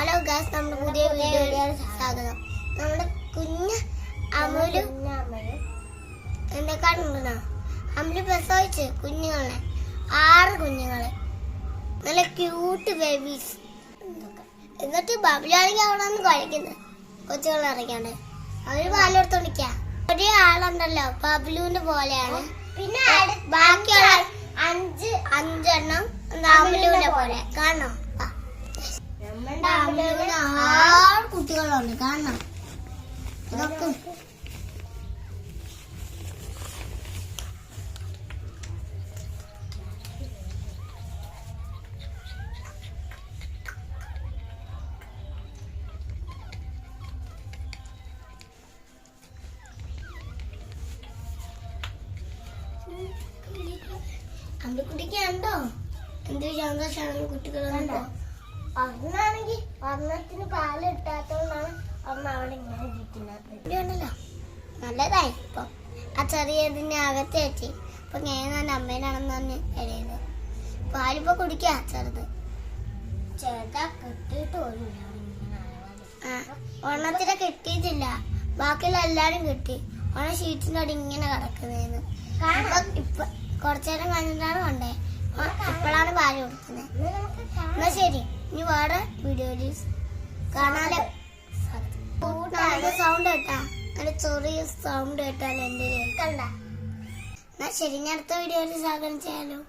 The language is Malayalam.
ഹലോ ഗായ്സ്, നമ്മുടെ പുതിയ വീഡിയോയിലേക്ക് സ്വാഗതം. നമ്മുടെ കുഞ്ഞ് അമലു എന്തൊക്കെയാണോ അമലു പ്രസവിച്ച് കുഞ്ഞുങ്ങളെ 6 കുഞ്ഞുങ്ങളെ, നല്ല ക്യൂട്ട് ബേബീസ്. എന്നിട്ട് ബബിലാണെങ്കിൽ അവിടെ നിന്ന് കഴിക്കുന്നത് കൊച്ചുകളെ ഇറക്കാണ്ട് അവര് പാലെടുത്തോണ്ടിരിക്ക. ഒരേ ആളുണ്ടല്ലോ ബബിലുവിന്റെ പോലെയാണ്, പിന്നെ ബാക്കിയുള്ള 5 എണ്ണം അമലുവിനെ പോലെ കാണണം. അമലുവിന് 6 കുട്ടികളുണ്ട് കാണണം. ഇതൊക്കെ അമ്പക്കുട്ടിക്കുണ്ടോ എന്തൊരു സന്തോഷമാണ് കുട്ടികളുണ്ടോ. ഒന്നാണെങ്കിൽ ഒന്നത്തിന് പാല് കിട്ടാത്തോണ്ടാണ് അമ്മ അവിടെ ഇങ്ങനെ ഇരിക്കുന്നത്. നല്ലതായി. ഇപ്പൊ ആ ചെറിയതിന്റെ അകത്ത് വെച്ച് ഇപ്പൊ ഞാൻ അമ്മേനാണെന്ന് പറഞ്ഞ് എഴുതിയത്. പാലിപ്പോ കുടിക്കാ ചെറുതാ കിട്ടിയിട്ട് ഒരെണ്ണത്തിനെ കിട്ടിയിട്ടില്ല, ബാക്കിയുള്ള എല്ലാരും കിട്ടി. ഓണ ഷീറ്റിന്റെ അടി ഇങ്ങനെ കിടക്കുന്നതെന്ന് ഇപ്പൊ കുറച്ചേരം കഴിഞ്ഞിട്ടാണ് കണ്ടേ. ഇപ്പോഴാണ് പാല് കൊടുക്കുന്നത്. എന്നാ ശരി, ഇനി വേറെ വീഡിയോയില് കാണാലോ. സൗണ്ട് കേട്ടാ, നല്ല ചെറിയ സൗണ്ട് കേട്ടാൽ എന്റെ കണ്ട. എന്നാ ശരി, ഞാൻ അടുത്ത വീഡിയോയിൽ സ്വാഗതം ചെയ്യാലോ.